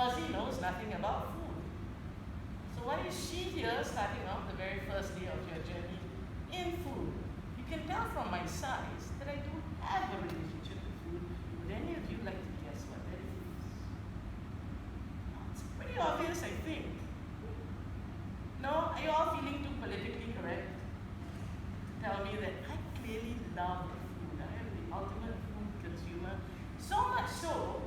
Fuzzy knows nothing about food. So why is she here starting off the very first day of your journey in food? You can tell from my size that I don't have a relationship with food. Would any of you like to guess what that is? It's pretty obvious, I think. No? Are you all feeling too politically correct? Tell me that I clearly love food. I am the ultimate food consumer. So much so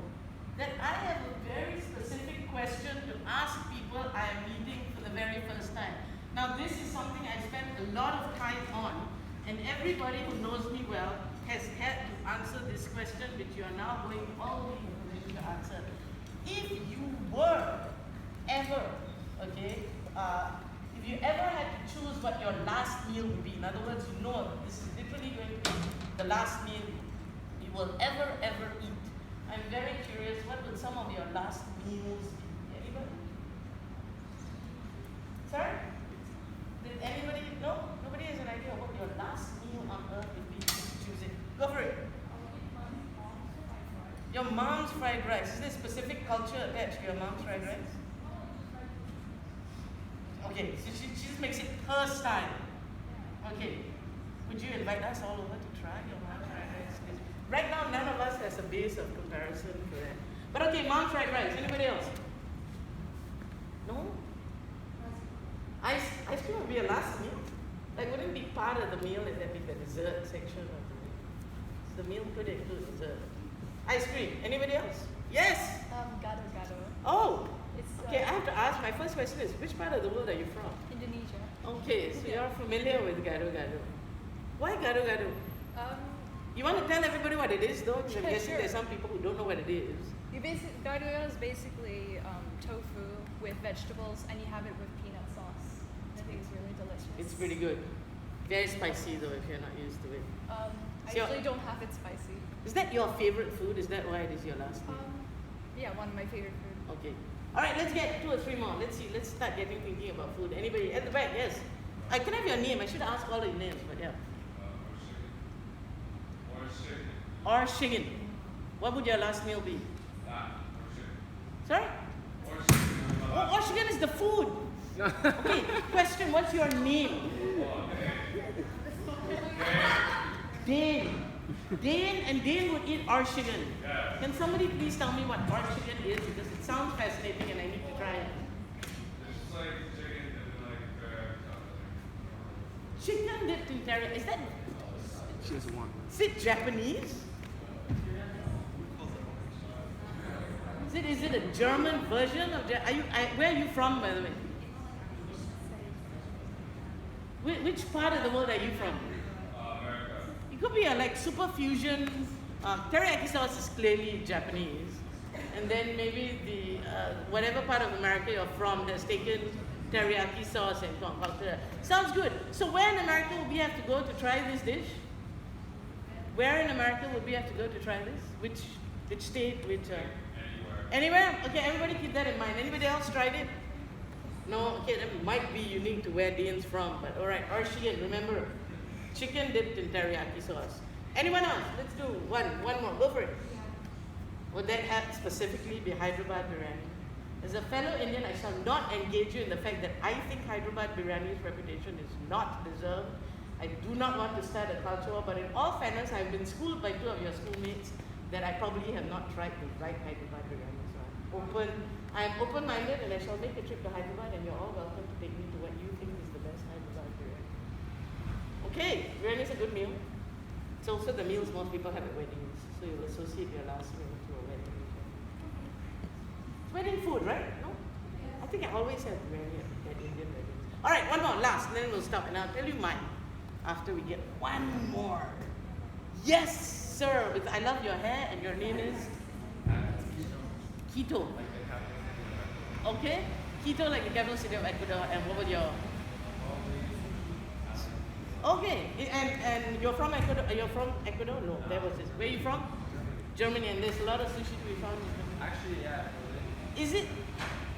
that I have a very specific question to ask people I am meeting for the very first time. Now this is something I spent a lot of time on, and everybody who knows me well has had to answer this question, which you are now going all the way in position to answer. If you were ever, okay, if you ever had to choose what your last meal would be, in other words, you know that this is literally going to be the last meal you will ever eat. I'm very curious, what would some of your last meals be? Anybody? Sorry? Did anybody? No? Nobody has an idea of what your last meal on earth would be if you choose it. Go for it. Your mom's fried rice. Is there a specific culture attached to your mom's fried rice? Okay, so she just makes it her style. Okay. Would you invite us all over to try your mom's fried rice? Right now, none of us has a base of comparison for that. But okay, mom's fried rice. Anybody else? No? Ice cream would be a last meal. Like, wouldn't it be part of the meal if that be the dessert section of the meal? So the meal could include dessert. Ice cream. Anybody else? Yes? Gado gado. Oh! Okay, I have to ask, my first question is, which part of the world are you from? Indonesia. Okay, so you're familiar with gado gado. Why gado gado? You want to tell everybody what it is though? Because I'm guessing there's some people who don't know what it is. Gado gado is basically tofu with vegetables, and you have it with peanut sauce. I think it's really delicious. It's pretty good. Very spicy though, if you're not used to it. I usually don't have it spicy. Is that your favorite food? Is that why it is your last meal? Yeah, one of my favorite food. Okay. Alright, let's get 2 or 3 more. Let's see. Let's start thinking about food. Anybody? At the back, yes. I can have your name. I should ask all of your names, but yeah. Or chicken. What would your last meal be? Sorry? Or chicken is the food. Okay, question, what's your name? Dane. And Dane would eat chicken. Can somebody please tell me what chicken is? Because it sounds fascinating and I need to try it. It's like chicken and Chicken dipped in teriyaki. Is that? She doesn't want. Is it Japanese? Is it a German version of where are you from, by the way? Which part of the world are you from? America. It could be a like super fusion. Teriyaki sauce is clearly Japanese, and then maybe the whatever part of America you're from has taken teriyaki sauce and concocted it. Sounds good. So where in America would we have to go to try this dish? Where in America would we have to go to try this? Which state? Anywhere? Okay, everybody keep that in mind. Anybody else tried it? No? Okay, that might be unique to where Dane's from, but alright, Arshian, remember, chicken dipped in teriyaki sauce. Anyone else? Let's do one more. Go for it. Would that have specifically be Hyderabad biryani? As a fellow Indian, I shall not engage you in the fact that I think Hyderabad biryani's reputation is not deserved. I do not want to start a culture war, but in all fairness, I've been schooled by 2 of your schoolmates that I probably have not tried the right Hyderabad biryani. So I am open-minded, and I shall make a trip to Hyderabad, and you're all welcome to take me to what you think is the best Hyderabad biryani. Okay, biryani is a good meal. It's also the meals most people have at weddings, so you'll associate your last meal to a wedding. It's wedding food, right? No? I think I always have biryani at Indian weddings. All right, one more, last, and then we'll stop, and I'll tell you mine after we get one more. Yes, sir. I love your hair, and your name is Keto. Okay, Keto like the capital city of Ecuador, and what was your? Okay, and you're from Ecuador? You're from Ecuador? No, that was it. Where are you from? Germany, and there's a lot of sushi to be found in Germany. Actually, yeah.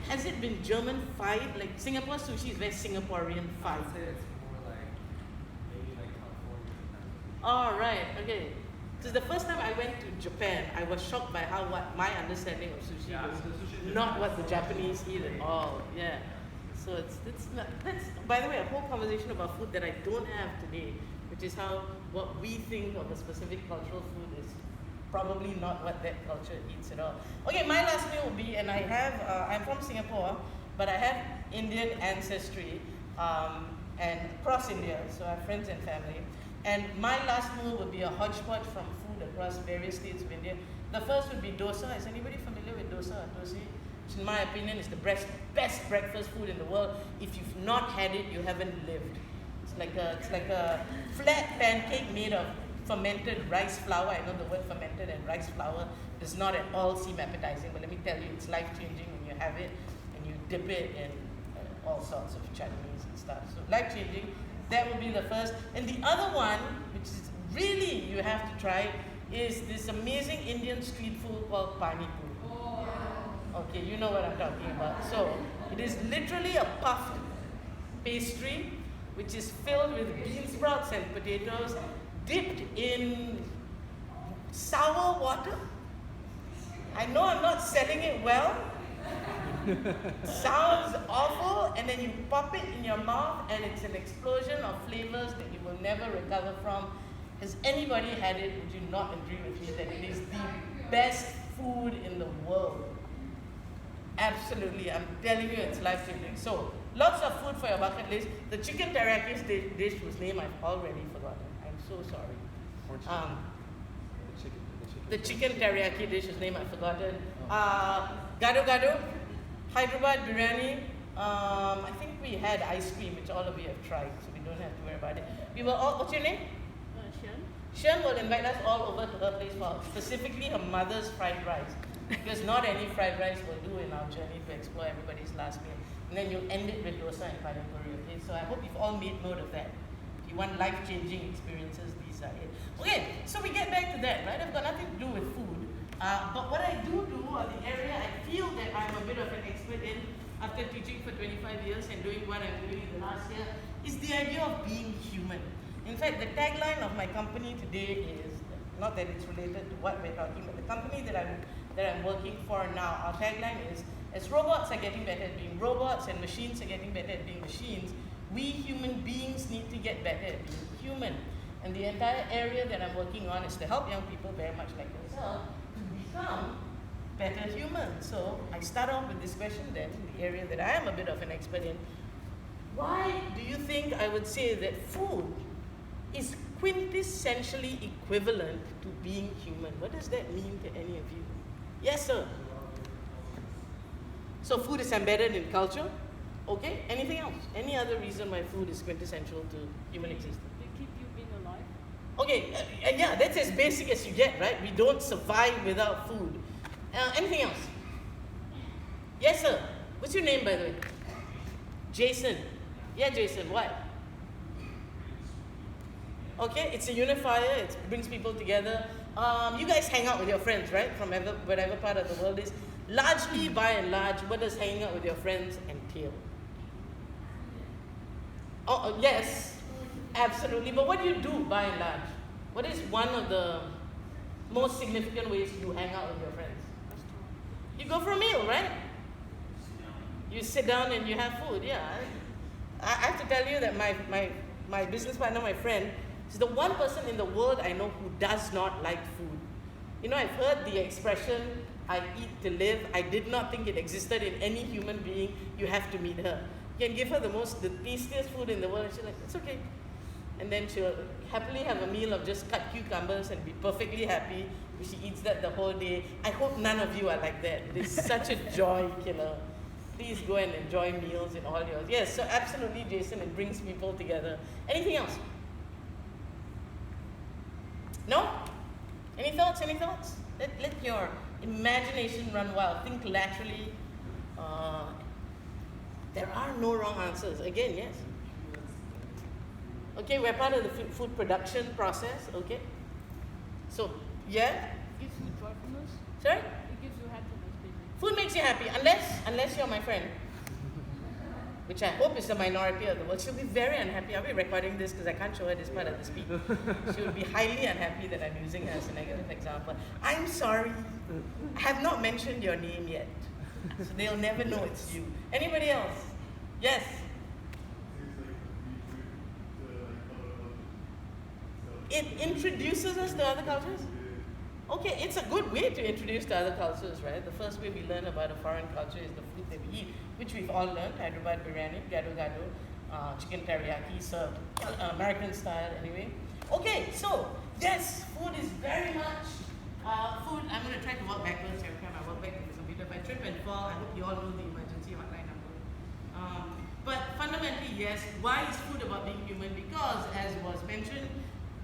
Has it been German-fied? Like Singapore sushi is very Singaporean-fied. I would say it's more like maybe like California. All right, okay. Because the first time I went to Japan, I was shocked by what my understanding of sushi Yeah, was the sushi is not different. what the Japanese eat at all. Yeah. So it's not, that's, by the way, a whole conversation about food that I don't have today, which is how what we think of a specific cultural food is probably not what that culture eats at all. Okay, my last meal will be, and I have, I'm from Singapore, but I have Indian ancestry and across India, so I have friends and family. And my last meal would be a hodgepodge from food across various states of India. The first would be dosa. Is anybody familiar with dosa or dosi? Which in my opinion is the best breakfast food in the world. If you've not had it, you haven't lived. It's like a flat pancake made of fermented rice flour. I know the word fermented and rice flour does not at all seem appetizing, but let me tell you, it's life-changing when you have it and you dip it in all sorts of chutneys and stuff. So life-changing. That would be the first. And the other one, which is really you have to try, is this amazing Indian street food called pani puri. Okay, you know what I'm talking about. So it is literally a puffed pastry which is filled with bean sprouts and potatoes dipped in sour water. I know I'm not selling it well. Sounds awful, and then you pop it in your mouth and it's an explosion of flavors that you will never recover from. Has anybody had it? Would you not agree with me that it is the best food in the world? Absolutely, I'm telling you, it's life-changing. So, lots of food for your bucket list. The chicken teriyaki dish whose name I've already forgotten. I'm so sorry. The chicken teriyaki dish whose name I've forgotten. Gado gado, Hyderabad biryani. I think we had ice cream, which all of you have tried, so we don't have to worry about it. We were all, what's your name? Shen will invite us all over to her place for specifically her mother's fried rice. Because not any fried rice will do in our journey to explore everybody's last meal. And then you end it with dosa and pani puri, okay? So I hope you've all made note of that. If you want life-changing experiences, these are it. Okay, so we get back to that, right? I've got nothing to do with food. But what I do, or the area I feel that I'm a bit of an expert in after teaching for 25 years and doing what I'm doing the last year, is the idea of being human. In fact, the tagline of my company today is, not that it's related to what we're talking about, the company that I'm working for now, our tagline is, as robots are getting better at being robots and machines are getting better at being machines, we human beings need to get better at being human. And the entire area that I'm working on is to help young people, very much like yourself, to become better humans. So I start off with this question then, the area that I am a bit of an expert in. Why do you think I would say that food is quintessentially equivalent to being human? What does that mean to any of you? Yes, sir. So food is embedded in culture. Okay, anything else? Any other reason why food is quintessential to human existence? They keep you being alive. Okay, yeah, that's as basic as you get, right? We don't survive without food. Anything else? Yes, sir. What's your name, by the way? Jason. Yeah, Jason, what? Okay, it's a unifier, it brings people together. You guys hang out with your friends, right? From whatever part of the world is. Largely, by and large, what does hanging out with your friends entail? Oh, yes, absolutely. But what do you do by and large? What is one of the most significant ways you hang out with your friends? You go for a meal, right? You sit down and you have food, yeah. I have to tell you that my business partner, my friend, is the one person in the world I know who does not like food. You know, I've heard the expression, I eat to live. I did not think it existed in any human being. You have to meet her. You can give her the tastiest food in the world, and she's like, it's okay. And then she'll happily have a meal of just cut cucumbers and be perfectly happy. She eats that the whole day. I hope none of you are like that. It is such a joy killer. Please go and enjoy meals in all yours. Yes, so absolutely, Jason, it brings people together. Anything else? No? Any thoughts? Any thoughts? Let your imagination run wild. Think laterally. There are no wrong answers. Again, yes. Okay, we're part of the food production process. Okay. So, yeah. It gives you joyfulness. Sorry? It gives you happiness, basically. Food makes you happy, unless you're my friend. which I hope is the minority of the world, she'll be very unhappy. Are we recording this? Because I can't show her this part of the speech. She will be highly unhappy that I'm using her as a negative example. I'm sorry. I have not mentioned your name yet. So they'll never know it's you. Anybody else? Yes? It introduces us to other cultures? Okay, it's a good way to introduce to other cultures, right? The first way we learn about a foreign culture is the food that we eat, which we've all learned. Hyderabad biryani, gado-gado, chicken teriyaki served American style anyway. Okay, so yes, food is very much food. I'm going to try to walk backwards every time I walk back to the computer. If I trip and fall, I hope you all know the emergency hotline number. But fundamentally, yes, why is food about being human? Because, as was mentioned,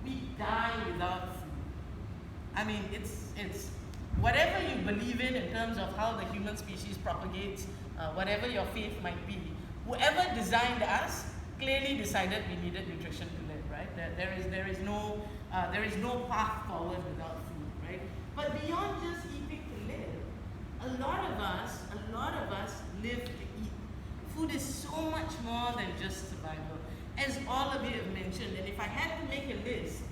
we die without food. I mean, it's whatever you believe in terms of how the human species propagates, whatever your faith might be, whoever designed us clearly decided we needed nutrition to live, right? There is no path forward without food, right? But beyond just eating to live, a lot of us live to eat. Food is so much more than just survival, as all of you have mentioned. And if I had to make a list,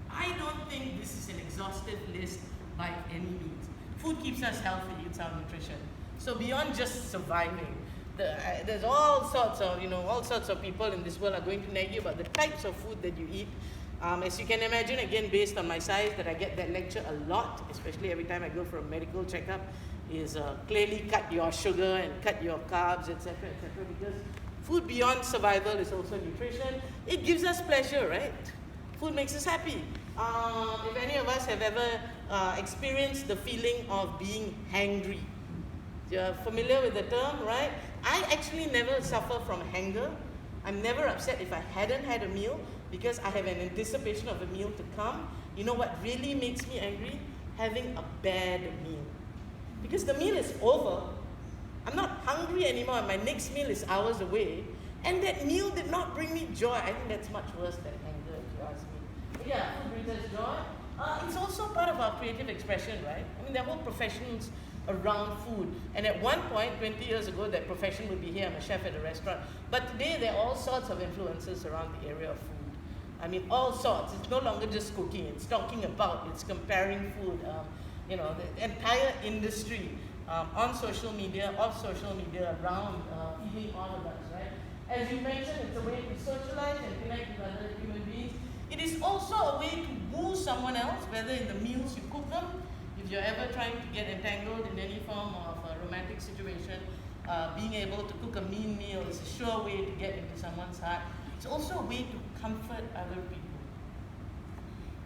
I don't think this is an exhaustive list by any means. Food keeps us healthy, it's our nutrition. So beyond just surviving, there's all sorts of people in this world are going to nag you about the types of food that you eat. As you can imagine, again, based on my size, that I get that lecture a lot, especially every time I go for a medical checkup, is clearly cut your sugar and cut your carbs, etc., because food beyond survival is also nutrition. It gives us pleasure, right? Food makes us happy. If any of us have ever experienced the feeling of being hangry, you're familiar with the term, right? I actually never suffer from hunger. I'm never upset if I hadn't had a meal because I have an anticipation of a meal to come. You know what really makes me angry? Having a bad meal. Because the meal is over. I'm not hungry anymore and my next meal is hours away. And that meal did not bring me joy. I think that's much worse than anger, if you ask me. But yeah, food brings us joy. It's also part of our creative expression, right? I mean, there are whole professions around food. And at one point, 20 years ago, that profession would be here, I'm a chef at a restaurant. But today, there are all sorts of influences around the area of food. I mean, all sorts. It's no longer just cooking. It's talking about, it's comparing food. The entire industry on social media, off social media, around eating all of us, right? As you mentioned, it's a way to socialize and connect with other human beings. It is also a way to woo someone else, whether in the meals you cook them, if you're ever trying to get entangled in any form of a romantic situation, being able to cook a mean meal is a sure way to get into someone's heart. It's also a way to comfort other people.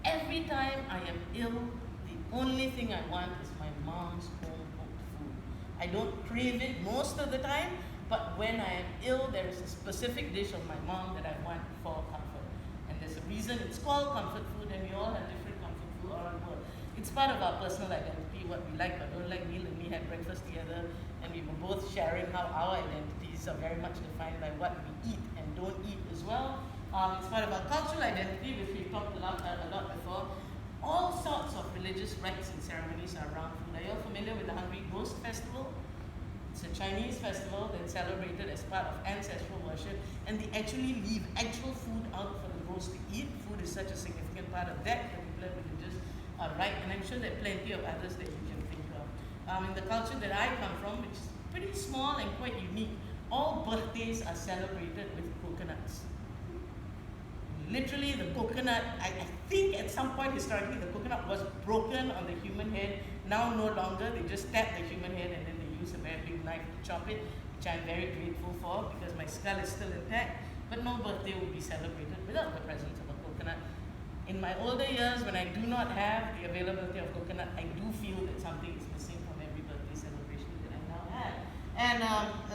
Every time I am ill, the only thing I want is my mom's home-cooked food. I don't crave it most of the time, but when I am ill, there is a specific dish of my mom that I want for comfort. And there's a reason it's called comfort food, and we all have different comfort food all around the world. It's part of our personal identity, what we like or don't like. Neil and me had breakfast together, and we were both sharing how our identities are very much defined by what we eat and don't eat as well. It's part of our cultural identity, which we've talked a lot before. All sorts of religious rites and ceremonies are around food. Are you all familiar with the Hungry Ghost Festival? It's a Chinese festival that's celebrated as part of ancestral worship, and they actually leave actual food out for the ghosts to eat. Food is such a significant part of that particular religious rite, and I'm sure there are plenty of others that you can think of. In the culture that I come from, which is pretty small and quite unique, all birthdays are celebrated with coconuts. Literally, the coconut, I think at some point historically, the coconut was broken on the human head. Now no longer, they just tap the human head and then they use a very big knife to chop it, which I'm very grateful for because my skull is still intact. But no birthday will be celebrated without the presence of a coconut. In my older years, when I do not have the availability of coconut, I do feel that something is missing from every birthday celebration that I now have. And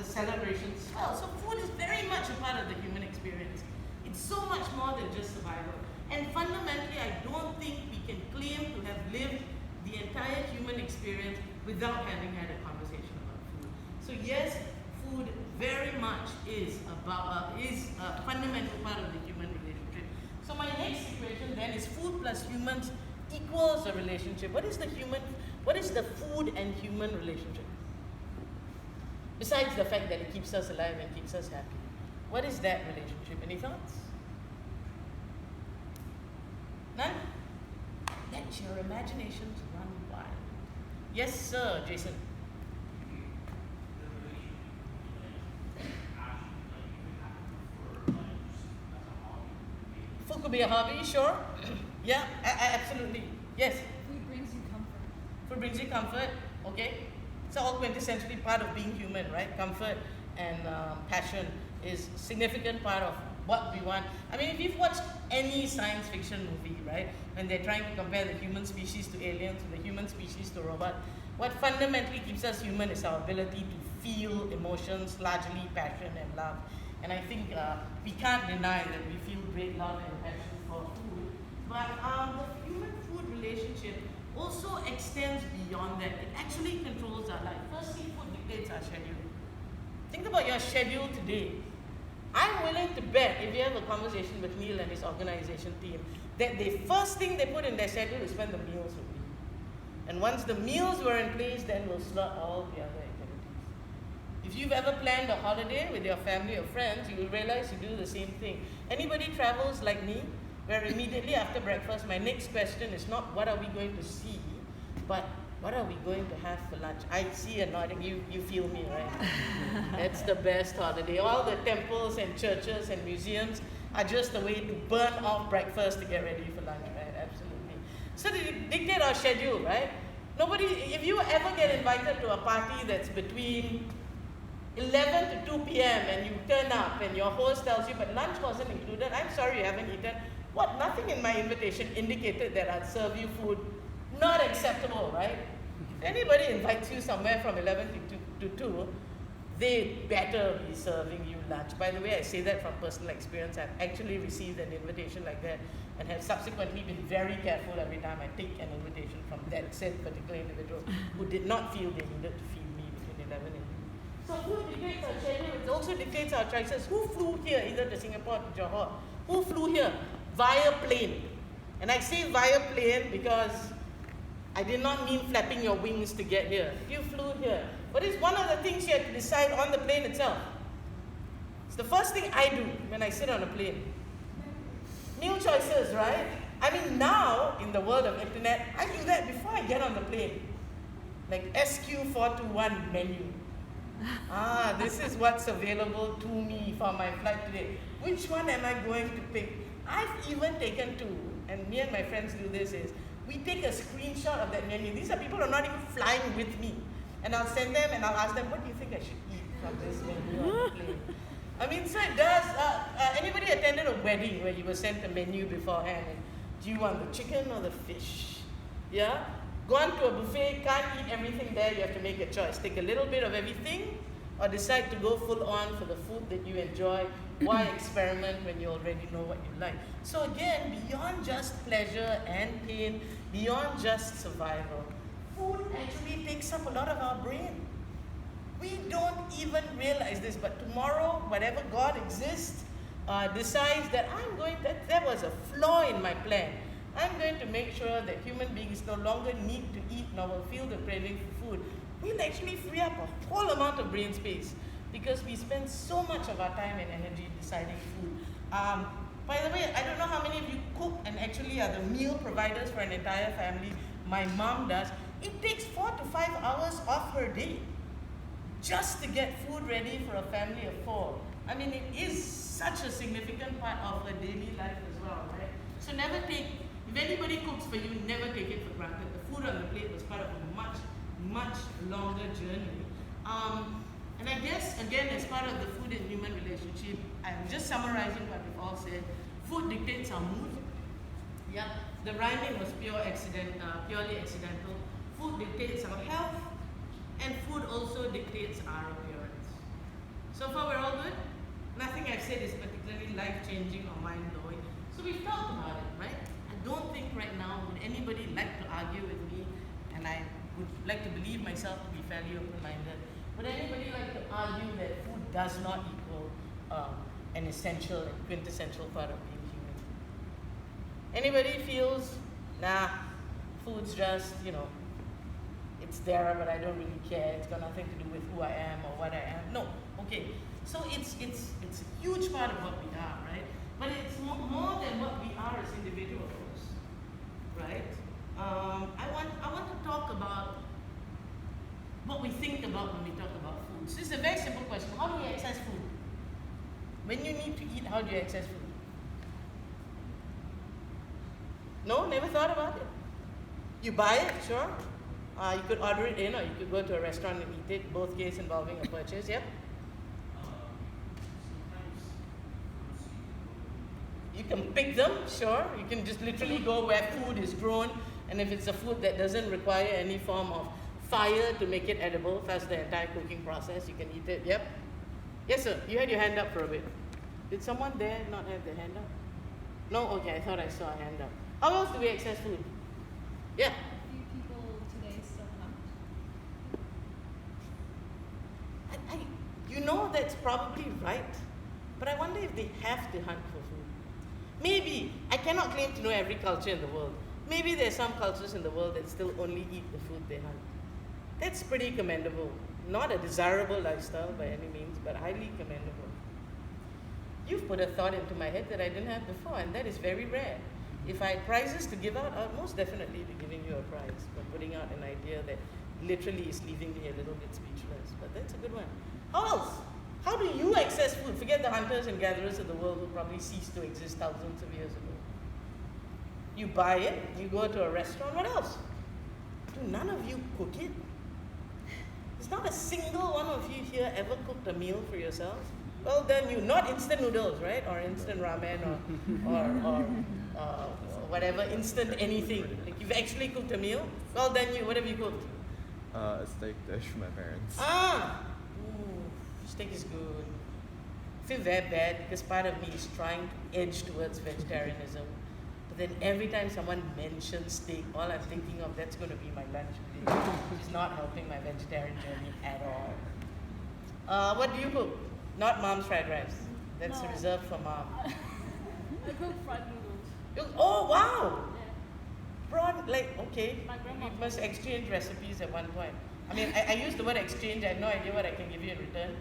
celebrations as well. So food is very much a part of the human experience. It's so much more than just survival. And fundamentally, I don't think we can claim to have lived the entire human experience without having had a conversation about food. So yes, food very much is a fundamental part of the human relationship. So my next equation then is food plus humans equals a relationship. What is the food and human relationship? Besides the fact that it keeps us alive and keeps us happy. What is that relationship? Any thoughts? None? Let your imaginations run wild. Yes, sir, Jason. Food could be a hobby, sure. Yeah, absolutely. Yes. Food brings you comfort. Food brings you comfort, okay? It's all quintessentially part of being human, right? Comfort and passion is significant part of what we want. I mean, if you've watched any science fiction movie, right, when they're trying to compare the human species to aliens, or the human species to robot, what fundamentally keeps us human is our ability to feel emotions, largely passion and love. And I think we can't deny that we feel great love and passion for food. But the human-food relationship also extends beyond that. It actually controls our life. Firstly, food dictates our schedule. Think about your schedule today. I'm willing to bet, if you have a conversation with Neil and his organization team, that the first thing they put in their schedule is when the meals will be. And once the meals were in place, then we'll slot all the other activities. If you've ever planned a holiday with your family or friends, you will realize you do the same thing. Anybody travels like me, where immediately after breakfast, my next question is not what are we going to see, but what are we going to have for lunch? I see a nodding, you feel me, right? That's the best holiday. All the temples and churches and museums are just a way to burn off breakfast to get ready for lunch, right? Absolutely. So they dictate our schedule, right? If you ever get invited to a party that's between 11 to 2 p.m. and you turn up and your host tells you, but lunch wasn't included, I'm sorry you haven't eaten. What? Nothing in my invitation indicated that I'd serve you food. Not acceptable, right? If anybody invites you somewhere from 11 to 2, they better be serving you lunch. By the way, I say that from personal experience. I've actually received an invitation like that and have subsequently been very careful every time I take an invitation from that said particular individual who did not feel they needed to feed me between 11 and 2. So food dictates our schedule. It also dictates our choices. Who flew here, either to Singapore or to Johor? Who flew here? Via plane. And I say via plane because I did not mean flapping your wings to get here. You flew here. What is one of the things you have to decide on the plane itself? It's the first thing I do when I sit on a plane. Meal choices, right? I mean, now, in the world of internet, I do that before I get on the plane. Like SQ421 menu. This is what's available to me for my flight today. Which one am I going to pick? I've even taken two, and me and my friends do this, is we take a screenshot of that menu. These are people who are not even flying with me. And I'll send them and I'll ask them, what do you think I should eat from this menu on the plane? I mean, so it does. Anybody attended a wedding where you were sent a menu beforehand? And do you want the chicken or the fish? Yeah? Gone to a buffet, can't eat everything there, you have to make a choice. Take a little bit of everything or decide to go full on for the food that you enjoy. Why experiment when you already know what you like? So again, beyond just pleasure and pain, beyond just survival, food actually takes up a lot of our brain. We don't even realize this, but tomorrow, whatever God exists, decides that that was a flaw in my plan. I'm going to make sure that human beings no longer need to eat nor will feel the craving for food. We'll actually free up a whole amount of brain space because we spend so much of our time and energy deciding food. By the way, I don't know how many of you cook and actually are the meal providers for an entire family. My mom does. It takes 4 to 5 hours off her day just to get food ready for a family of 4. I mean, it is such a significant part of her daily life as well, right? So if anybody cooks for you, never take it for granted. The food on the plate was part of a much, much longer journey. And I guess, again, as part of the food and human relationship, I'm just summarizing what we've all said. Food dictates our mood. Yep, the rhyming was purely accidental. Food dictates our health, and food also dictates our appearance. So far, we're all good? Nothing I've said is particularly life-changing or mind-blowing. So we've talked about it, right? I don't think right now would anybody like to argue with me, and I would like to believe myself to be fairly open-minded. Would anybody like to argue that food does not equal an essential and quintessential part of being human? Anybody feels, nah, food's just, it's there, but I don't really care. It's got nothing to do with who I am or what I am. No, okay. So it's a huge part of what we are, right? But it's more than what we are as individuals, right? I want to talk about what we think about when we talk about food. So this is a very simple question. How do we access food? When you need to eat, how do you access food? No, never thought about it. You buy it, sure. You could order it in, or you could go to a restaurant and eat it. Both cases involving a purchase. Yep. You can pick them, sure. You can just literally go where food is grown, and if it's a food that doesn't require any form of fire to make it edible, that's the entire cooking process, you can eat it. Yep. Yes, sir. You had your hand up for a bit. Did someone there not have their hand up? No? Okay, I thought I saw a hand up. How else do we access food? Yeah. Few people today still hunt. You know that's probably right, but I wonder if they have to hunt for food. Maybe, I cannot claim to know every culture in the world. Maybe there's some cultures in the world that still only eat the food they hunt. That's pretty commendable. Not a desirable lifestyle by any means, but highly commendable. You've put a thought into my head that I didn't have before, and that is very rare. If I had prizes to give out, I would most definitely be giving you a prize for putting out an idea that literally is leaving me a little bit speechless. But that's a good one. How else? How do you access food? Forget the hunters and gatherers of the world who probably ceased to exist thousands of years ago. You buy it, you go to a restaurant, what else? Do none of you cook it? There's not a single one of you here ever cooked a meal for yourselves? Well done you. Not instant noodles, right? Or instant ramen or whatever, instant anything. Like you've actually cooked a meal? Well done you. What have you cooked? A steak dish from my parents. Ooh, steak is good. I feel very bad because part of me is trying to edge towards vegetarianism. But then every time someone mentions steak, all I'm thinking of, that's going to be my lunch today. It's not helping my vegetarian journey at all. What do you cook? Not mom's fried rice. That's No. reserved for mom. I cook fried noodles. Oh, wow! Yeah. Prawn, like, okay. My grandma We must exchange recipes at one point. I mean, I use the word exchange. I have no idea what I can give you in return.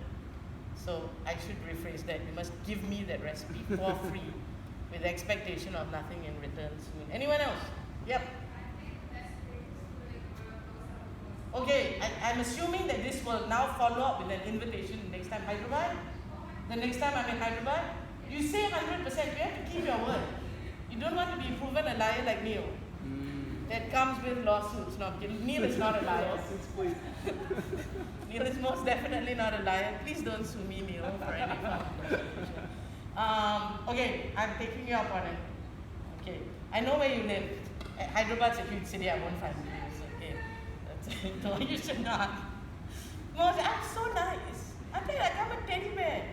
So I should rephrase that. You must give me that recipe for free with the expectation of nothing in return soon. Anyone else? Yep. Okay, I'm assuming that this will now follow up with an invitation next time Hyderabad. The next time I'm in Hyderabad, you say 100%, you have to keep your word. You don't want to be proven a liar like Neil. That comes with lawsuits. No, I'm kidding. Neil is not a liar. Neil is most definitely not a liar. Please don't sue me, Neil, for any form of prosecution. Okay, I'm taking you up on it. Okay, I know where you live. Hyderabad's a huge city. I won't find you. Okay, that's it. No, you should not. No, I'm so nice. I feel like I'm a teddy bear.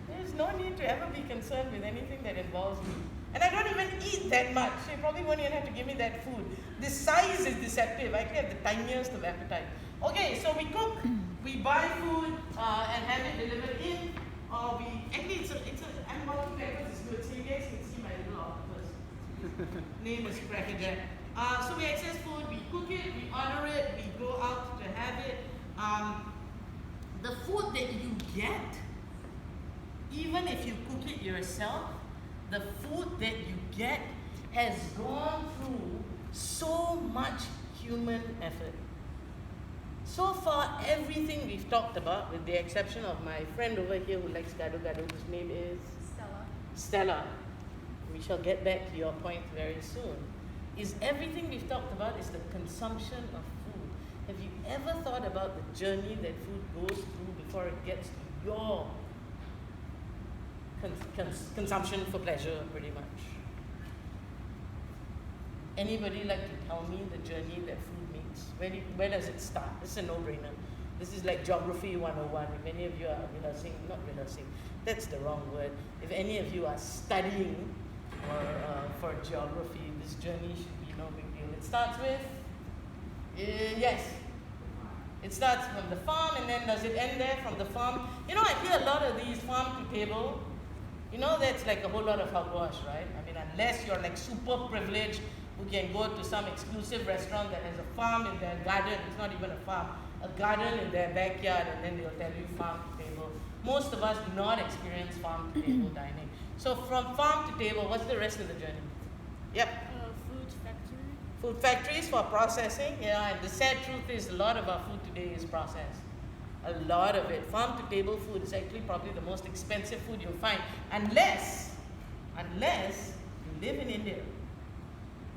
There's no need to ever be concerned with anything that involves me. And I don't even eat that much. So you probably won't even have to give me that food. The size is deceptive. I actually have the tiniest of appetite. Okay, so we cook, we buy food and have it delivered in, or we actually I'm walking backwards is good, so you guys can see my little octopus. Name is Crackerjack. So we access food, we cook it, we order it, we go out to have it. The food that you get, even if you cook it yourself, the food that you get has gone through so much human effort. So far, everything we've talked about, with the exception of my friend over here who likes gado gado, whose name is Stella. We shall get back to your point very soon. Is everything we've talked about is the consumption of food. Have you ever thought about the journey that food goes through before it gets to your consumption for pleasure, pretty much? Anybody like to tell me the journey that food makes? Where does it start? This is a no-brainer. This is like geography 101. If any of you are not rehearsing, that's the wrong word. If any of you are studying for geography, this journey should be no big deal. It starts with, yes. It starts from the farm, and then does it end there from the farm? You know, I hear a lot of these farm to table. You know, that's like a whole lot of hogwash, right? I mean, unless you're like super privileged who can go to some exclusive restaurant that has a farm in their garden. It's not even a farm, a garden in their backyard, and then they'll tell you farm to table. Most of us do not experience farm to table dining. So from farm to table, what's the rest of the journey? Yep. Food factory. Food factories for processing, yeah, and the sad truth is a lot of our food today is processed. A lot of it. Farm to table food is actually probably the most expensive food you'll find, unless you live in India,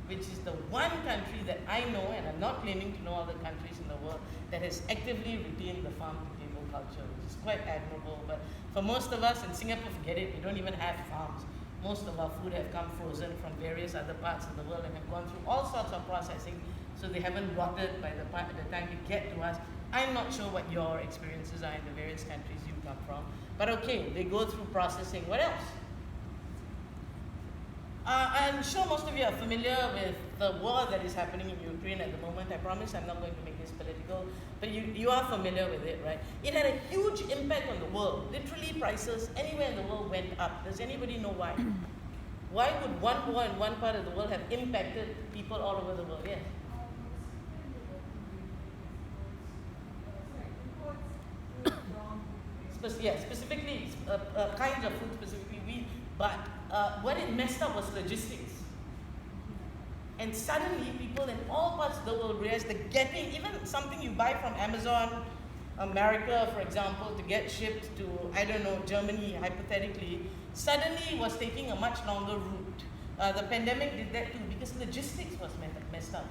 which is the one country that I know, and I'm not claiming to know other countries in the world, that has actively retained the farm to table culture, which is quite admirable. But for most of us in Singapore, forget it, we don't even have farms. Most of our food have come frozen from various other parts of the world and have gone through all sorts of processing, so they haven't rotted by the time they get to us. I'm not sure what your experiences are in the various countries you come from, but okay, they go through processing. What else? I'm sure most of you are familiar with the war that is happening in Ukraine at the moment. I promise I'm not going to make this political, but you are familiar with it, right? It had a huge impact on the world. Literally, prices anywhere in the world went up. Does anybody know why? Why would one war in one part of the world have impacted people all over the world? Yes. Specifically, kinds of food, specifically wheat, but what it messed up was logistics. And suddenly, people in all parts of the world realized that getting even something you buy from Amazon, America, for example, to get shipped to, I don't know, Germany, hypothetically, suddenly was taking a much longer route. The pandemic did that too, because logistics was messed up.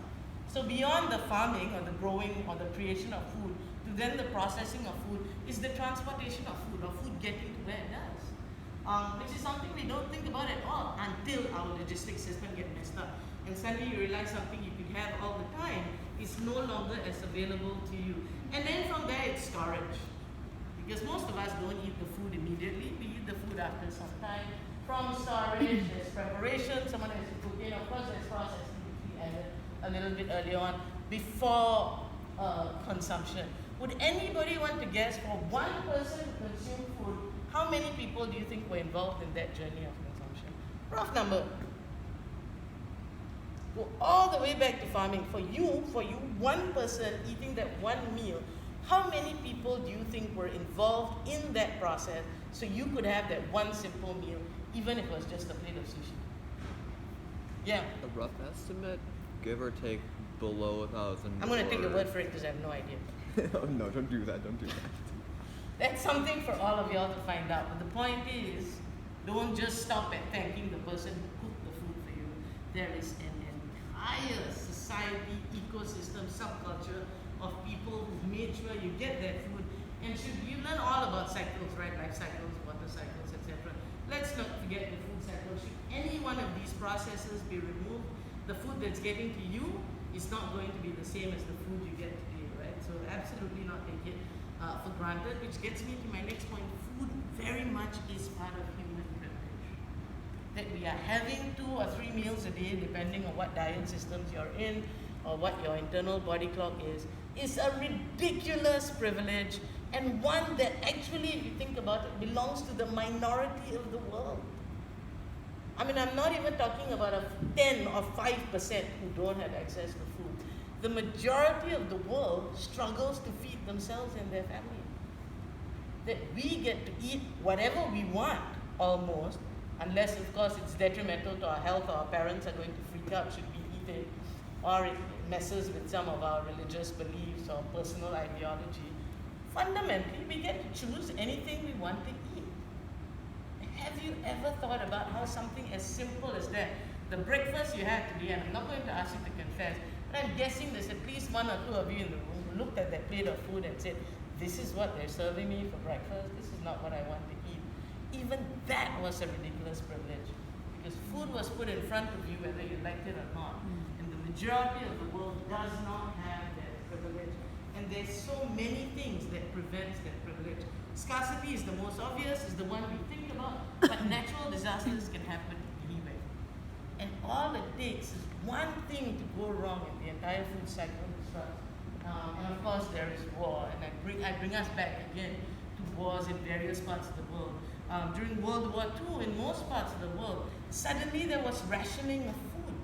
So beyond the farming or the growing or the creation of food, to then the processing of food, is the transportation of food, or food getting to where it does. Which is something we don't think about at all until our logistics system get messed up. And suddenly you realize something you could have all the time is no longer as available to you. And then from there it's storage. Because most of us don't eat the food immediately, we eat the food after some time. From storage, there's preparation, someone has to cook it, of course there's processing, which we added a little bit earlier on, before consumption. Would anybody want to guess, for one person to consume food, how many people do you think were involved in that journey of consumption? Rough number. Go all the way back to farming. For you, one person eating that one meal, how many people do you think were involved in that process so you could have that one simple meal, even if it was just a plate of sushi? Yeah. A rough estimate, give or take, below 1,000. I'm going to take your word for it because I have no idea. Oh, no, don't do that, don't do that. That's something for all of y'all to find out. But the point is, don't just stop at thanking the person who cooked the food for you. There is an entire society, ecosystem, subculture of people who made sure you get that food. And you learn all about cycles, right? Life cycles, water cycles, etc. Let's not forget the food cycle. Should any one of these processes be removed, the food that's getting to you is not going to be the same as the food you get today, right? So absolutely not take it for granted, which gets me to my next point. Food very much is part of human privilege. That we are having 2 or 3 meals a day, depending on what diet systems you're in or what your internal body clock is a ridiculous privilege, and one that actually, if you think about it, belongs to the minority of the world. I mean, I'm not even talking about a 10 or 5% who don't have access to food. The majority of the world struggles to feed themselves and their family. That we get to eat whatever we want, almost, unless of course it's detrimental to our health or our parents are going to freak out should we eat it, or it messes with some of our religious beliefs or personal ideology. Fundamentally, we get to choose anything we want to eat. Have you ever thought about how something as simple as that, the breakfast you had today, and I'm not going to ask you to confess, but I'm guessing there's at least 1 or 2 of you in the room who looked at that plate of food and said, this is what they're serving me for breakfast, this is not what I want to eat. Even that was a ridiculous privilege, because food was put in front of you whether you liked it or not. And the majority of the world does not have that privilege. And there's so many things that prevents that privilege. Scarcity is the most obvious, is the one we think about, but natural disasters can happen anywhere. And all it takes is one thing to go wrong in the entire food cycle disrupts. And of course there is war, and I bring us back again to wars in various parts of the world. During World War II, in most parts of the world, suddenly there was rationing of food.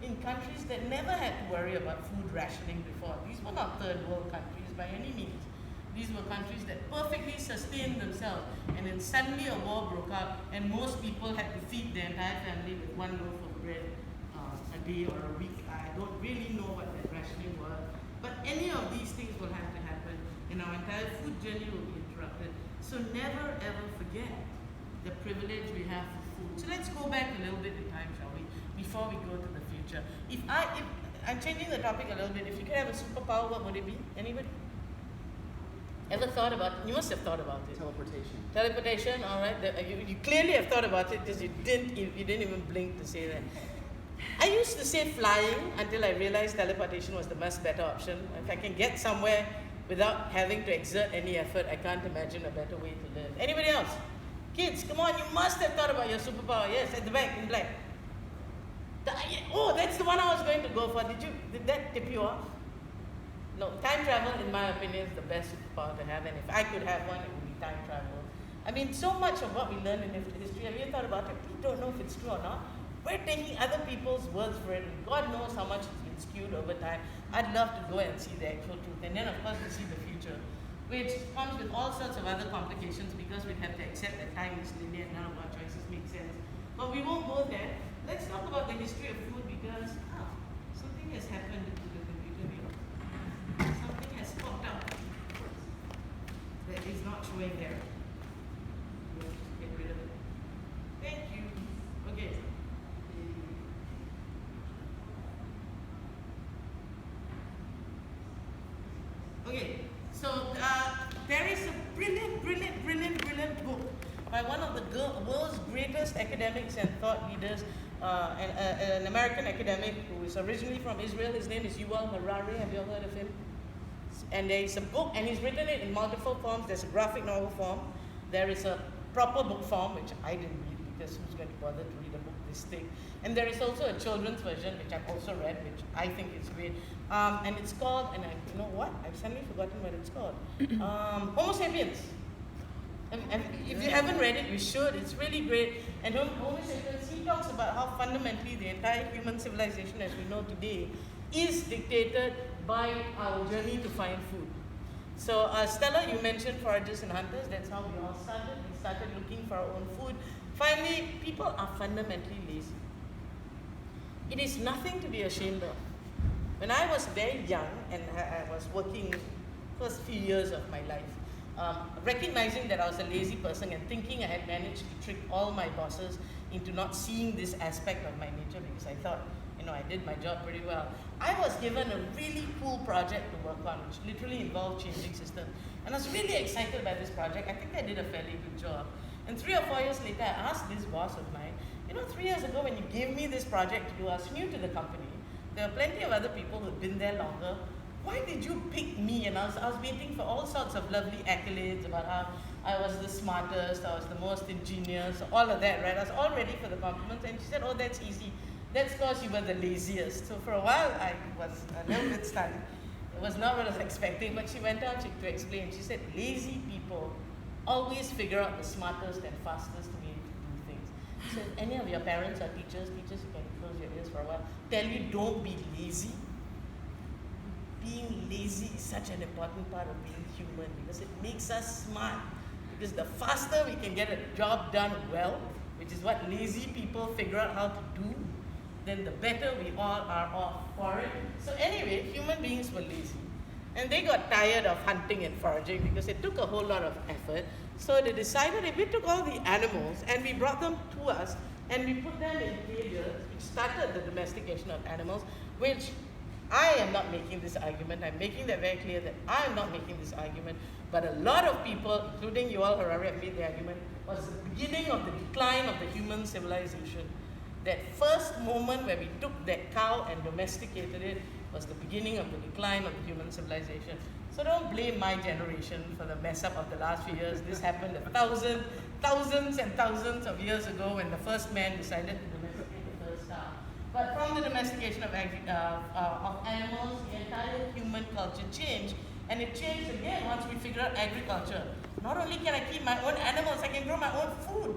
in countries that never had to worry about food rationing before. These were not third world countries by any means. These were countries that perfectly sustained themselves, and then suddenly a war broke out, and most people had to feed their entire family with one loaf of bread a day or a week. I don't really know what that rationing was, but any of these things will have to happen, and our entire food journey will be interrupted. So never ever forget the privilege we have for food. So let's go back a little bit in time, shall we, before we go to the future. If I'm changing the topic a little bit, if you could have a superpower, what would it be? Anybody? Ever thought about it? You must have thought about it. Teleportation. Teleportation, all right. You clearly have thought about it because you didn't even blink to say that. I used to say flying until I realized teleportation was the much better option. If I can get somewhere without having to exert any effort, I can't imagine a better way to live. Anybody else? Kids, come on, you must have thought about your superpower. Yes, at the back in black. Oh, that's the one I was going to go for. Did that tip you off? No, time travel, in my opinion, is the best superpower to have, and if I could have one, it would be time travel. I mean, so much of what we learn in history, have you thought about it? We don't know if it's true or not. We're taking other people's words for it, and God knows how much it's been skewed over time. I'd love to go and see the actual truth, and then of course we see the future, which comes with all sorts of other complications because we'd have to accept that time is linear and none of our choices make sense. But we won't go there. Let's talk about the history of food because something has happened to the computer here. Something has popped up that is not showing there. We have to get rid of it. Thank you. Okay. Okay, so there is a brilliant book by one of the world's greatest academics and thought leaders, an American academic who is originally from Israel. His name is Yuval Harari. Have you all heard of him? And there is a book, and he's written it in multiple forms. There's a graphic novel form. There is a proper book form, which I didn't read because who's going to bother to read a book this thick? And there is also a children's version, which I've also read, which I think is great. And it's called, and you know what? I've suddenly forgotten what it's called. Homo Sapiens. And if you haven't read it, you should. It's really great. And Homo Sapiens, he talks about how fundamentally the entire human civilization as we know today is dictated by our journey to find food. So Stella, you mentioned foragers and hunters. That's how we all started. We started looking for our own food. Finally, people are fundamentally lazy. It is nothing to be ashamed of. When I was very young and I was working first few years of my life, recognizing that I was a lazy person and thinking I had managed to trick all my bosses into not seeing this aspect of my nature because I thought, I did my job pretty well. I was given a really cool project to work on, which literally involved changing systems. And I was really excited by this project. I think I did a fairly good job. And 3 or 4 years later, I asked this boss of mine, 3 years ago when you gave me this project to do, I was new to the company. There were plenty of other people who'd been there longer. Why did you pick me? And I was waiting for all sorts of lovely accolades about how I was the smartest, I was the most ingenious, all of that, right? I was all ready for the compliments. And she said, oh, that's easy. That's because you were the laziest. So for a while, I was a little bit stunned. It was not what I was expecting, but she went on to explain. She said, lazy people always figure out the smartest and fastest way to do things. So if any of your parents or teachers, you can close your ears for a while, tell you don't be lazy. Being lazy is such an important part of being human because it makes us smart. Because the faster we can get a job done well, which is what lazy people figure out how to do, then the better we all are off for it. So anyway, human beings were lazy. And they got tired of hunting and foraging because it took a whole lot of effort. So they decided if we took all the animals and we brought them to us and we put them in cages, which started the domestication of animals, which I am not making this argument. I'm making that very clear that I am not making this argument. But a lot of people, including Yuval Harari, have made the argument was the beginning of the decline of the human civilization. That first moment where we took that cow and domesticated it was the beginning of the decline of the human civilization. So don't blame my generation for the mess up of the last few years. This happened thousands and thousands of years ago when the first man decided to domesticate the first cow. But from the domestication of animals, the entire human culture changed. And it changed again once we figured out agriculture. Not only can I keep my own animals, I can grow my own food.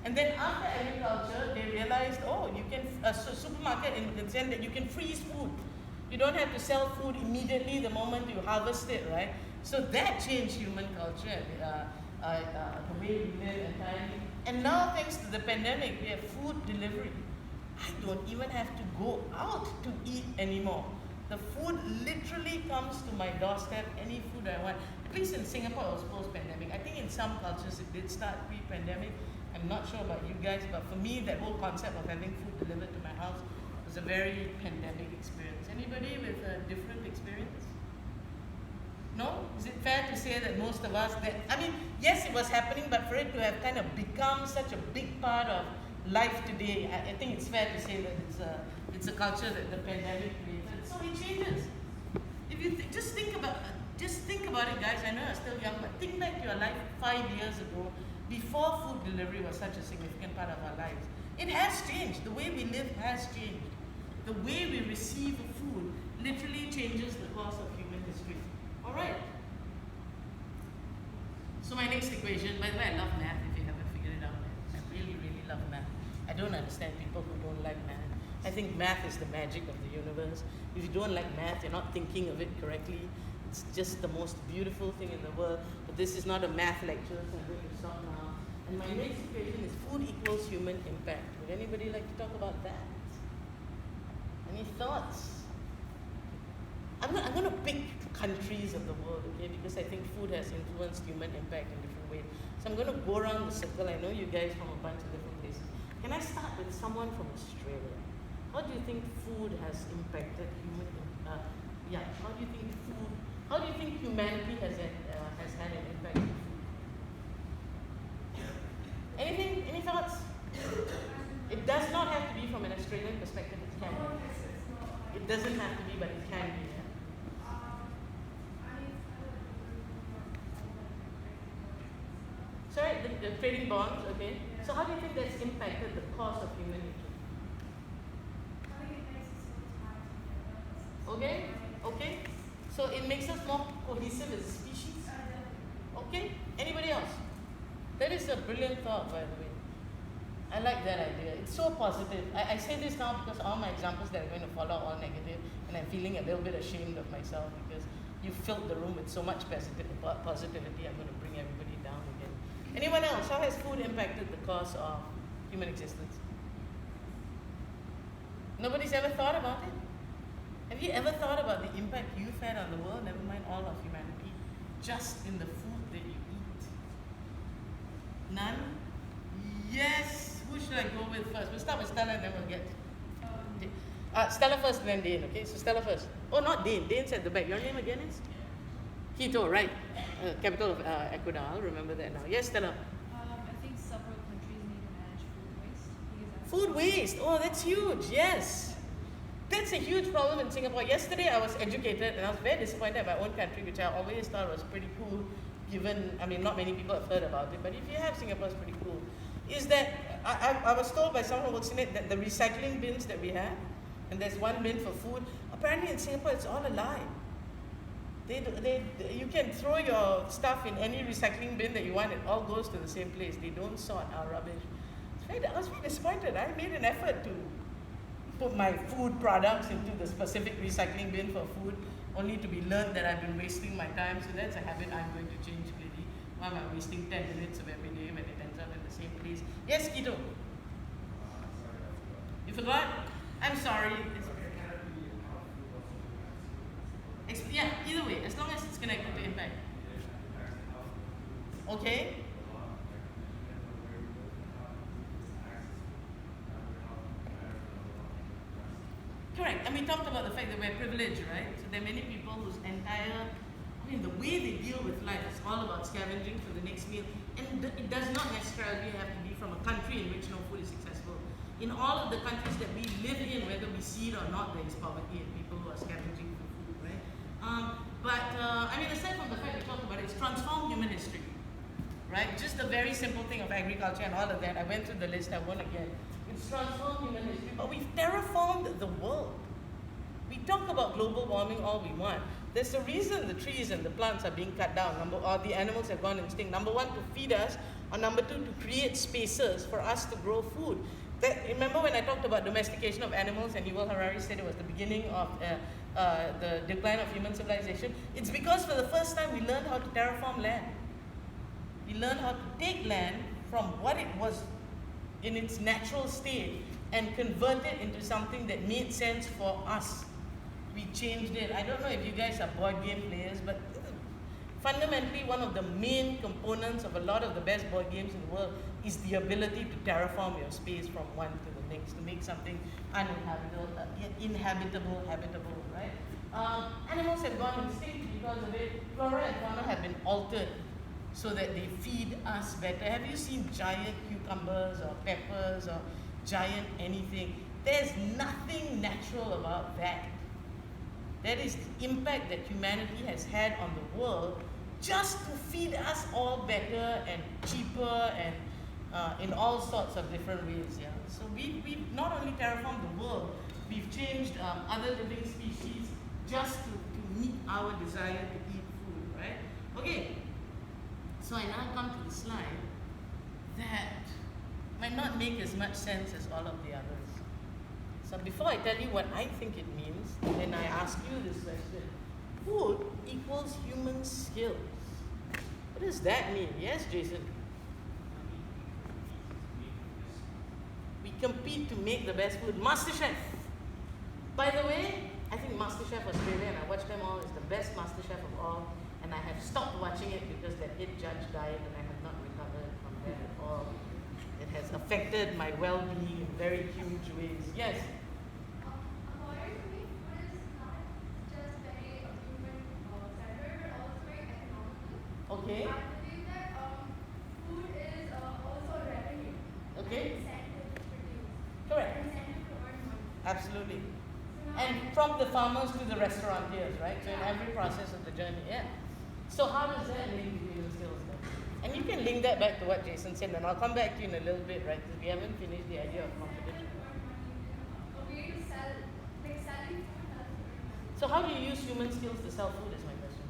And then after agriculture, they realized, oh, you can, a supermarket in the sense that you can freeze food. You don't have to sell food immediately the moment you harvest it, right? So that changed human culture, the way we live entirely. And now, thanks to the pandemic, we have food delivery. I don't even have to go out to eat anymore. The food literally comes to my doorstep, any food I want. At least in Singapore, it was post-pandemic. I think in some cultures it did start pre-pandemic. I'm not sure about you guys, but for me, that whole concept of having food delivered to my house was a very pandemic experience. Anybody with a different experience? No? Is it fair to say that most of us, yes, it was happening, but for it to have kind of become such a big part of life today, I think it's fair to say that it's a culture that the pandemic created. So it changes. If you just think about it, guys. I know you're still young, but think back to your life 5 years ago, before food delivery was such a significant part of our lives. It has changed. The way we live has changed. The way we receive food literally changes the course of human history. All right. So my next equation, by the way, I love math if you haven't figured it out. I really, really love math. I don't understand people who don't like math. I think math is the magic of the universe. If you don't like math, you're not thinking of it correctly. It's just the most beautiful thing in the world. But this is not a math lecture, so I'm going to stop now. And my next equation is food equals human impact. Would anybody like to talk about that? Any thoughts? I'm going to pick countries of the world, okay, because I think food has influenced human impact in different ways. So I'm going to go around the circle. I know you guys from a bunch of different places. Can I start with someone from Australia? How do you think food has impacted how do you think humanity has had an impact on food? Anything? Any thoughts? It does not have to be from an Australian perspective. It can be. It doesn't have to be, but it can be. Yeah? Sorry, the trading bonds, okay. So how do you think that's impacted the course of human nature? Okay. So it makes us more cohesive as a species. Okay. Anybody else? That is a brilliant thought, by the way. I like that idea. It's so positive. I say this now because all my examples that are going to follow are all negative, and I'm feeling a little bit ashamed of myself because you filled the room with so much positivity. I'm going to bring everybody down again. Anyone else? How has food impacted the course of human existence? Nobody's ever thought about it? Have you ever thought about the impact you've had on the world, never mind all of humanity, just in the food that you eat? None? Yes. Who should I go with first? We'll start with Stella and then we'll get Stella first, then Dane, okay? So Stella first. Oh, not Dane. Dane's at the back. Your name again is? Quito, right. Capital of Ecuador. I'll remember that now. Yes, Stella. I think several countries need to manage Food waste. Oh, that's huge. Yes. That's a huge problem in Singapore. Yesterday I was educated and I was very disappointed in my own country, which I always thought was pretty cool, given, not many people have heard about it, but if you have, Singapore's pretty cool. Is that I was told by someone who works in it that the recycling bins that we have, and there's one bin for food, apparently in Singapore it's all a lie. You can throw your stuff in any recycling bin that you want, it all goes to the same place. They don't sort our rubbish. I was very disappointed. I made an effort to put my food products into the specific recycling bin for food, only to be learned that I've been wasting my time. So that's a habit I'm going to change clearly. Why am I wasting 10 minutes of every day when it ends up in the same place? Yes, Quito. You forgot? I'm sorry. Yeah, either way, as long as it's connected to impact. Okay. Correct. And we talked about the fact that we're privileged, right? So there are many people whose the way they deal with life is all about scavenging for the next meal. And it does not necessarily have to be from a country in which no food is successful. In all of the countries that we live in, whether we see it or not, there is poverty and people who are scavenging for food, right? Aside from the fact we talked about it, it's transformed human history, right? Just the very simple thing of agriculture and all of that. I went through the list, I won't again. It's transformed human history, but we've terraformed the world. We talk about global warming all we want. There's a reason the trees and the plants are being cut down, or the animals have gone extinct. Number one, to feed us, Or number two, to create spaces for us to grow food. Remember when I talked about domestication of animals and Yuval Harari said it was the beginning of the decline of human civilization? It's because for the first time we learned how to terraform land. We learned how to take land from what it was in its natural state and convert it into something that made sense for us. We changed it. I don't know if you guys are board game players, but fundamentally one of the main components of a lot of the best board games in the world is the ability to terraform your space from one to the next, to make something inhabitable, habitable, right? Animals have gone extinct because of it. Flora and fauna have been altered so that they feed us better. Have you seen giant cucumbers or peppers or giant anything? There's nothing natural about that. That is the impact that humanity has had on the world just to feed us all better and cheaper and in all sorts of different ways. Yeah. So we've not only terraformed the world, we've changed other living species just to meet our desire to eat food, right? Okay, so I now come to the slide that might not make as much sense as all of the others. So before I tell you what I think it means, then I ask you this question. Food equals human skills. What does that mean? Yes, Jason? We compete to make the best food. MasterChef. By the way, I think MasterChef Australia, and I watch them all, is the best MasterChef of all. And I have stopped watching it because that head judge died and I have not recovered from that at all. It has affected my well-being in very huge ways. Yes? According to me, food is not just very human-centered, but also very economical. Okay. I believe that food is also revenue. Okay. Incentive to produce. Correct. Incentive to earn money. Absolutely. So And from the farmers to the restaurateurs, right? So in every process of the journey, yeah. So how does that link to human skills then? And you can link that back to what Jason said, and I'll come back to you in a little bit, right? Because we haven't finished the idea of competition. a way to sell, like selling food helps to earn money. So how do you use human skills to sell food is my question.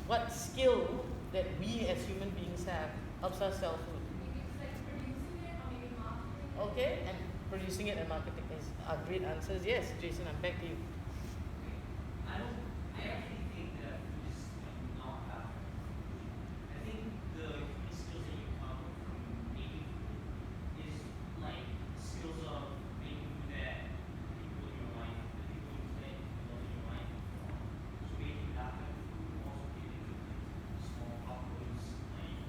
What skill that we as human beings have helps us sell food? Maybe it's like producing it or maybe marketing it. Okay, and producing it and marketing are great answers. Yes, Jason, I'm back to you. I actually think that food is not that hard. I think the human skills that you come from making food is like skills of making food that people in your life, the people you play, love in your life want. So making that kind of food, also giving like small upwards, like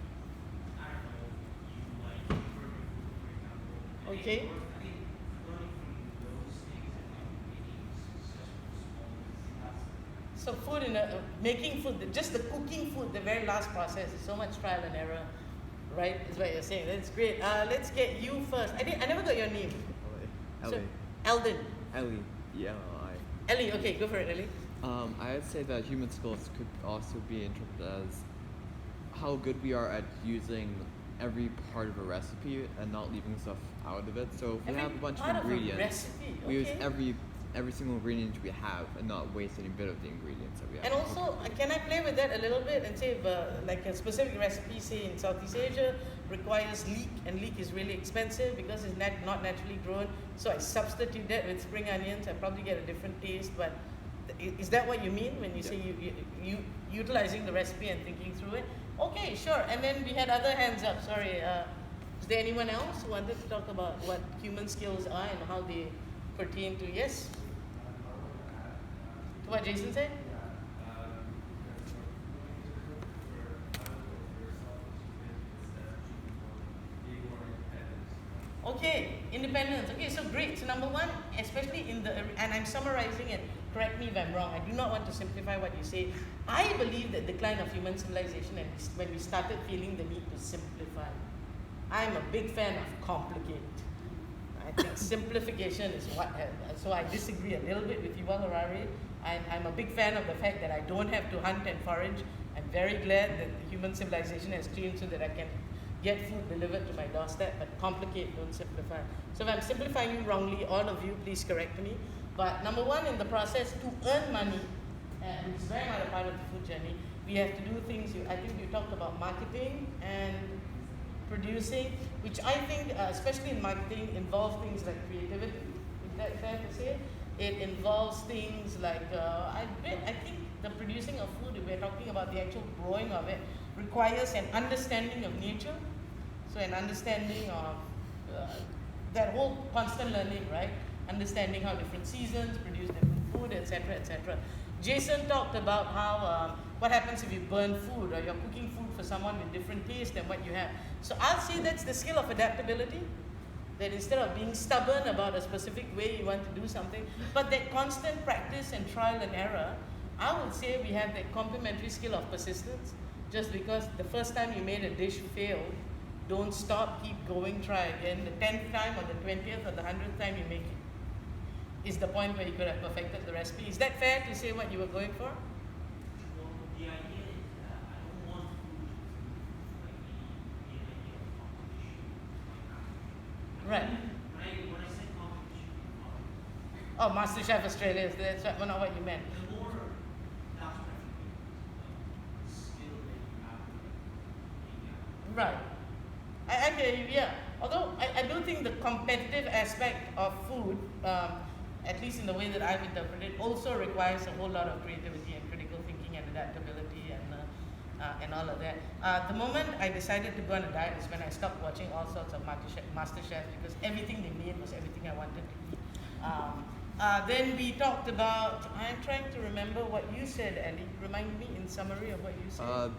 I don't know, you like burger food, for example. Okay. I think learning from those things and like making successful small things, So food making food, just the cooking food, the very last process is so much trial and error, right? Is what you're saying. That's great. Let's get you first. I never got your name. Ellie. So, Eldon. Ellie. E-L-L-I. Ellie. Okay, go for it, Ellie. I'd say that human skills could also be interpreted as how good we are at using every part of a recipe and not leaving stuff out of it. So if we Every have a bunch part of of a ingredients, recipe, we use okay. every single ingredient we have and not waste any bit of the ingredients that we have. And also, can I play with that a little bit and say, like a specific recipe, say in Southeast Asia, requires leek, and leek is really expensive because it's not naturally grown. So I substitute that with spring onions. I probably get a different taste. But is that what you mean when you say you utilizing the recipe and thinking through it? Okay, sure. And then we had other hands up. Sorry. Is there anyone else who wanted to talk about what human skills are and how they pertain to? Yes. To what Jason said. Okay, independence. Okay, so great. So number one, especially and I'm summarizing it, correct me if I'm wrong, I do not want to simplify what you say. I believe that decline of human civilization and when we started feeling the need to simplify. I'm a big fan of complicate. I think simplification is what, so I disagree a little bit with Yuval Harari. I'm a big fan of the fact that I don't have to hunt and forage. I'm very glad that the human civilization has changed so that I can get food delivered to my doorstep, but complicate, don't simplify. So if I'm simplifying you wrongly, all of you, please correct me. But number one, in the process, to earn money, which is very much a part of the food journey, We have to do things. I think you talked about marketing and producing, which I think, especially in marketing, involves things like creativity. Is that fair to say? It involves things like, I think the producing of food, if we're talking about the actual growing of it, requires an understanding of nature. So an understanding of that whole constant learning, right? Understanding how different seasons produce different food, etc., etc. Jason talked about how what happens if you burn food or you're cooking food for someone with different taste than what you have. So I'll say that's the skill of adaptability. That instead of being stubborn about a specific way you want to do something, but that constant practice and trial and error, I would say we have that complementary skill of persistence. Just because the first time you made a dish failed, don't stop, keep going, try again. The 10th time or the 20th or the 100th time you make it is the point where you could have perfected the recipe. Is that fair to say what you were going for? Well, the idea is that I don't want food to like be an idea of competition. Right. When I said competition, Oh, MasterChef Australia, that's not what you meant. the more that's what I think the skill that you have to like, Right. I hear you, yeah. Although I do think the competitive aspect of food, at least in the way that I've interpreted, also requires a whole lot of creativity and critical thinking and adaptability and all of that. The moment I decided to go on a diet is when I stopped watching all sorts of MasterChef because everything they made was everything I wanted to eat. Then we talked about, I'm trying to remember what you said, Ellie. Remind me in summary of what you said.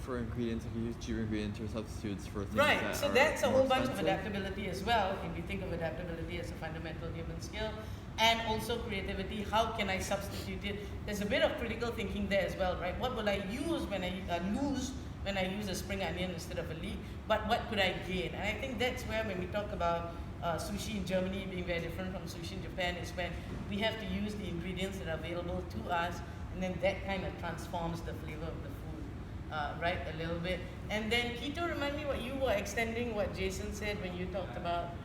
For ingredients, if you use cheap ingredients or substitutes for things Right, that so are that's a more whole bunch of expensive. adaptability as well. If you think of adaptability as a fundamental human skill, and also creativity, how can I substitute it? There's a bit of critical thinking there as well, right? What will I use when I lose when I use a spring onion instead of a leek? But what could I gain? And I think that's where when we talk about sushi in Germany being very different from sushi in Japan is when we have to use the ingredients that are available to us, and then that kind of transforms the flavor of the food. Right, a little bit. And then Keto, remind me what you were extending what Jason said when you talked about.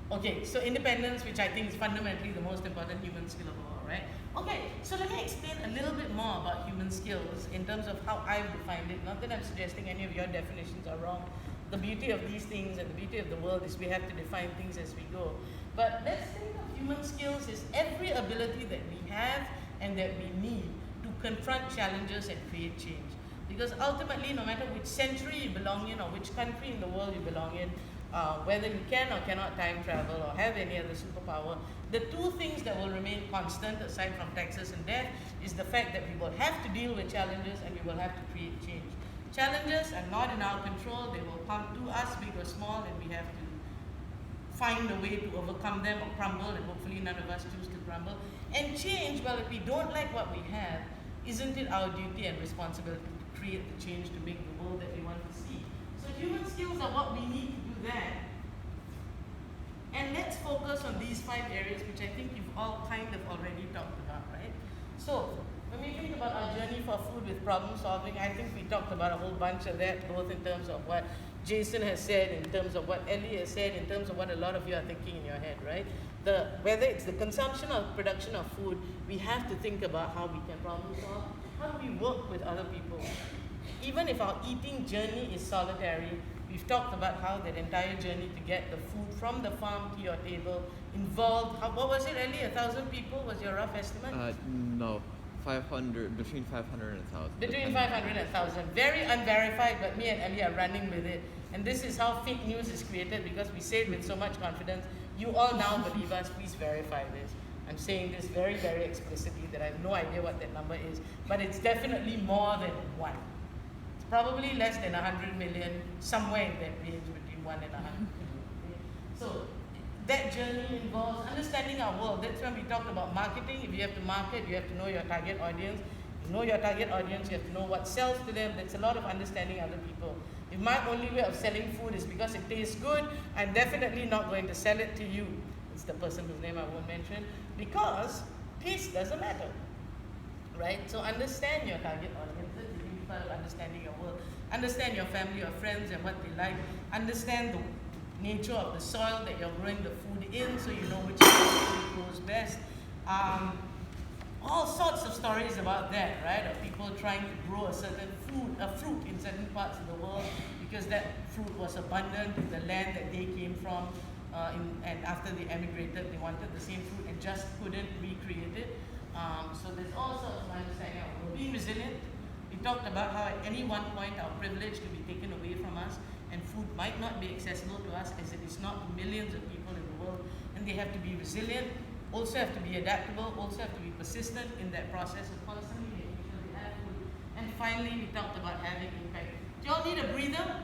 Okay, so independence, which I think is fundamentally the most important human skill of all, right? Okay, so let me explain a little bit more about human skills in terms of how I've defined it. Not that I'm suggesting any of your definitions are wrong. The beauty of these things and the beauty of the world is we have to define things as we go. But let's think of human skills as every ability that we have and that we need to confront challenges and create change. Because ultimately, no matter which century you belong in or which country in the world you belong in, whether you can or cannot time travel or have any other superpower, the two things that will remain constant, aside from taxes and death, is the fact that we will have to deal with challenges and we will have to create change. Challenges are not in our control, they will come to us, big or small, and we have to find a way to overcome them or crumble, and hopefully none of us choose to crumble. And change, well, if we don't like what we have, isn't it our duty and responsibility to create the change to make the world that we want to see? So human skills are what we need to do that. And let's focus on these 5 areas, which I think you've all kind of already talked about, right? So when we think about our journey for food with problem solving, I think we talked about a whole bunch of that, both in terms of what Jason has said, in terms of what Ellie has said, in terms of what a lot of you are thinking in your head, right? Whether it's the consumption or production of food, we have to think about how we can problem solve, how do we work with other people. Even if our eating journey is solitary, we've talked about how that entire journey to get the food from the farm to your table involved, what was it, Ellie? 1,000 people was your rough estimate? No, 500, between 500 and 1,000. Between 500 and 1,000. Very unverified, but me and Ellie are running with it. And this is how fake news is created, because we say it with so much confidence. You all now believe us, please verify this. I'm saying this very, very explicitly that I have no idea what that number is, but it's definitely more than 1. It's probably less than 100 million, somewhere in that range between 1 and 100 million. So that journey involves understanding our world. That's when we talked about marketing. If you have to market, you have to know your target audience. You know your target audience, you have to know what sells to them. That's a lot of understanding other people. If my only way of selling food is because it tastes good, I'm definitely not going to sell it to you. It's the person whose name I won't mention, because taste doesn't matter, right? So understand your target audience. That's the big part of understanding your world. Understand your family, your friends, and what they like. Understand the nature of the soil that you're growing the food in, so you know which food grows best. all sorts of stories about that, right? Of people trying to grow a certain fruit in certain parts of the world because that fruit was abundant in the land that they came from. And after they emigrated, they wanted the same fruit and just couldn't recreate it. So there's all sorts of understanding of being resilient. We talked about how at any one point our privilege can be taken away from us and food might not be accessible to us as it is not to millions of people in the world. And they have to be resilient, also have to be adaptable, also have to be persistent in that process of constantly making sure they have food. And finally, we talked about having impact. Do you all need a breather?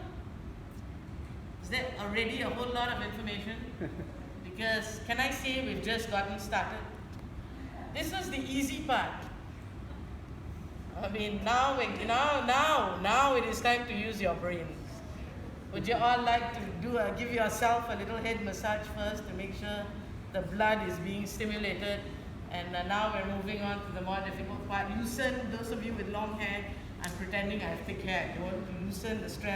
Is that already a whole lot of information? Because can I say we've just gotten started? This was the easy part. I mean, now it is time to use your brains. Would you all like to give yourself a little head massage first to make sure the blood is being stimulated? And now we're moving on to the more difficult part. Loosen, those of you with long hair, I'm pretending I have thick hair. You want to loosen the strands